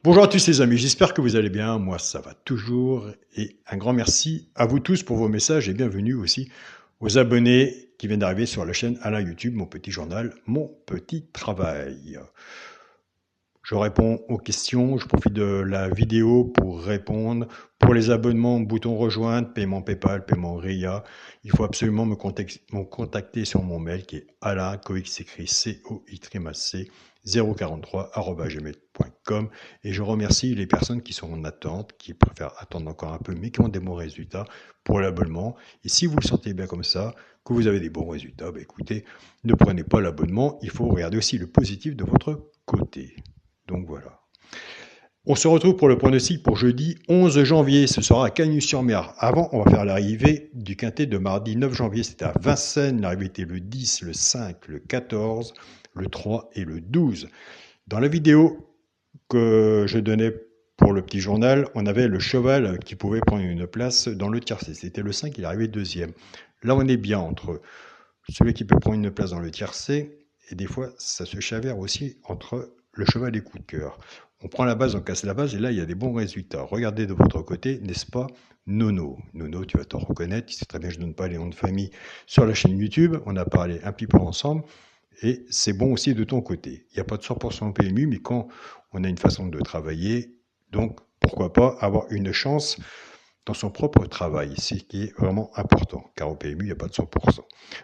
Bonjour à tous les amis, j'espère que vous allez bien, moi ça va toujours et un grand merci à vous tous pour vos messages et bienvenue aussi aux abonnés qui viennent d'arriver sur la chaîne Alain YouTube, mon petit journal, mon petit travail. Je réponds aux questions, je profite de la vidéo pour répondre. Pour les abonnements, bouton rejoindre, paiement PayPal, paiement RIA, il faut absolument me contacter sur mon mail qui est Alain, s'écrit COIC 043@gmail.com et je remercie les personnes qui sont en attente, qui préfèrent attendre encore un peu mais qui ont des bons résultats pour l'abonnement. Et si vous le sentez bien comme ça, que vous avez des bons résultats, écoutez, ne prenez pas l'abonnement, il faut regarder aussi le positif de votre côté. Donc voilà. On se retrouve pour le pronostic pour jeudi 11 janvier. Ce sera à Cagnes-sur-Mer. Avant, on va faire l'arrivée du quintet de mardi 9 janvier. C'était à Vincennes. L'arrivée était le 10, le 5, le 14, le 3 et le 12. Dans la vidéo que je donnais pour le petit journal, on avait le cheval qui pouvait prendre une place dans le tiercé. C'était le 5, il est arrivé deuxième. Là, on est bien entre celui qui peut prendre une place dans le tiercé et des fois, ça se chavère aussi entre le cheval des coups de cœur. On prend la base, on casse la base et là, il y a des bons résultats. Regardez de votre côté, n'est-ce pas, Nono. Nono, tu vas t'en reconnaître. Tu sais très bien que je ne donne pas les noms de famille sur la chaîne YouTube. On a parlé un petit peu ensemble et c'est bon aussi de ton côté. Il n'y a pas de 100% PMU, mais quand on a une façon de travailler, donc pourquoi pas avoir une chance dans son propre travail, ce qui est vraiment important, car au PMU, il n'y a pas de 100%.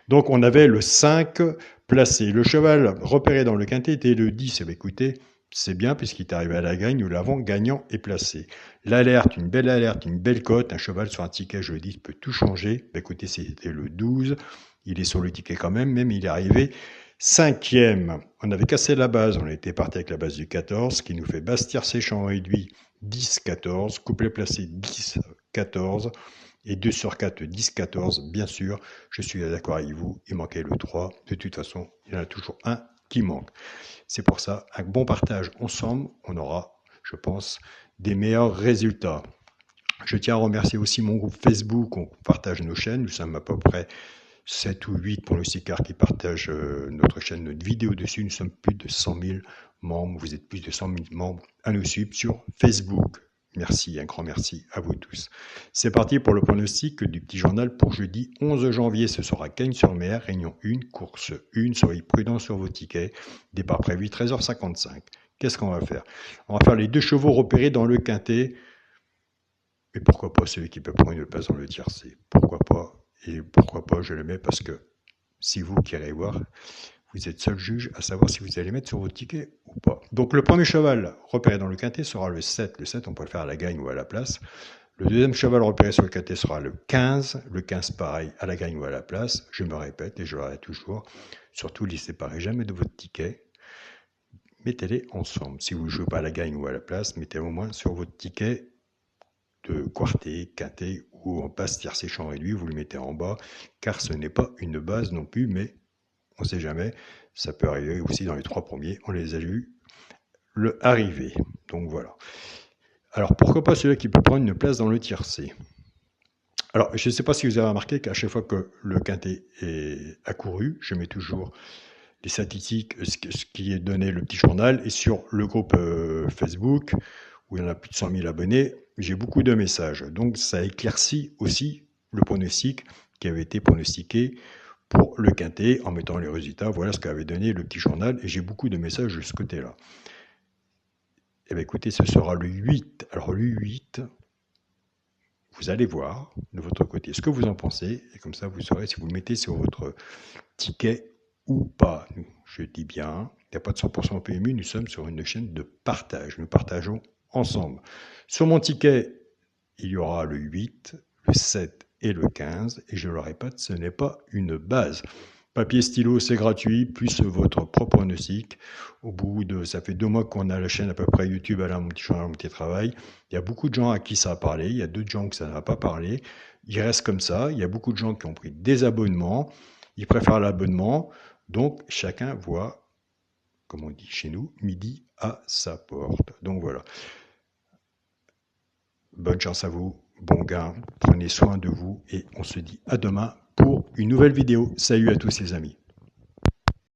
Donc on avait le 5 placé. Le cheval repéré dans le quintet était le 10. Écoutez, c'est bien puisqu'il est arrivé à la gagne, nous l'avons gagnant et placé. L'alerte, une belle cote, un cheval sur un ticket, je le dis, peut tout changer. Écoutez, c'était le 12, il est sur le ticket quand même il est arrivé cinquième. On avait cassé la base, on était parti avec la base du 14, qui nous fait Bastir Séchant réduit 10-14, couplet placé 10-14, et 2 sur 4, 10-14, bien sûr, je suis d'accord avec vous, il manquait le 3, de toute façon, il y en a toujours un qui manque. C'est pour ça, un bon partage ensemble, on aura, je pense, des meilleurs résultats. Je tiens à remercier aussi mon groupe Facebook, on partage nos chaînes, nous sommes à peu près 7 ou 8 pour le SICAR qui partagent notre chaîne, notre vidéo dessus, nous sommes plus de 100 000 membres, vous êtes plus de 100 000 membres à nous suivre sur Facebook. Merci, un grand merci à vous tous. C'est parti pour le pronostic du petit journal pour jeudi 11 janvier. Ce sera Cagnes-sur-Mer, réunion 1, course 1. Soyez prudents sur vos tickets. Départ prévu 13h55. Qu'est-ce qu'on va faire? On va faire les 2 chevaux repérés dans le quintet. Mais pourquoi pas celui qui peut prendre une place dans le tiercé? Pourquoi pas? Et pourquoi pas je le mets parce que si vous qui allez voir, vous êtes seul juge à savoir si vous allez mettre sur votre ticket ou pas. Donc le premier cheval repéré dans le quintet sera le 7. Le 7, on peut le faire à la gagne ou à la place. Le deuxième cheval repéré sur le quintet sera le 15. Le 15, pareil, à la gagne ou à la place. Je me répète et je le répète toujours. Surtout, ne les séparez jamais de votre ticket. Mettez-les ensemble. Si vous ne jouez pas à la gagne ou à la place, mettez au moins sur votre ticket de quarté, quintet ou en passe tiercé champ réduit, vous le mettez en bas, car ce n'est pas une base non plus, mais on ne sait jamais, ça peut arriver aussi dans les 3 premiers, on les a vus le arriver. Donc voilà. Alors pourquoi pas celui qui peut prendre une place dans le tiercé? Alors je ne sais pas si vous avez remarqué qu'à chaque fois que le quintet est accouru, je mets toujours les statistiques, ce qui est donné le petit journal, et sur le groupe Facebook, où il y en a plus de 100 000 abonnés, j'ai beaucoup de messages. Donc ça éclaircit aussi le pronostic qui avait été pronostiqué pour le quintet en mettant les résultats. Voilà ce qu'avait donné le petit journal et j'ai beaucoup de messages de ce côté-là. Eh bien écoutez, ce sera le 8. Alors le 8, vous allez voir de votre côté ce que vous en pensez et comme ça vous saurez si vous le mettez sur votre ticket ou pas. Je dis bien, il n'y a pas de 100% PMU, nous sommes sur une chaîne de partage. Nous partageons ensemble. Sur mon ticket, il y aura le 8, le 7 et le 15. Et je le répète, ce n'est pas une base. Papier, stylo, c'est gratuit, plus votre propre pronostic. Au bout de, ça fait 2 mois qu'on a la chaîne à peu près YouTube, Alain, mon petit journal, mon petit travail. Il y a beaucoup de gens à qui ça a parlé, il y a d'autres gens que ça n'a pas parlé. Il reste comme ça, il y a beaucoup de gens qui ont pris des abonnements, ils préfèrent l'abonnement. Donc, chacun voit, comme on dit chez nous, midi à sa porte. Donc voilà. Bonne chance à vous, bon gain, prenez soin de vous et on se dit à demain pour une nouvelle vidéo. Salut à tous les amis.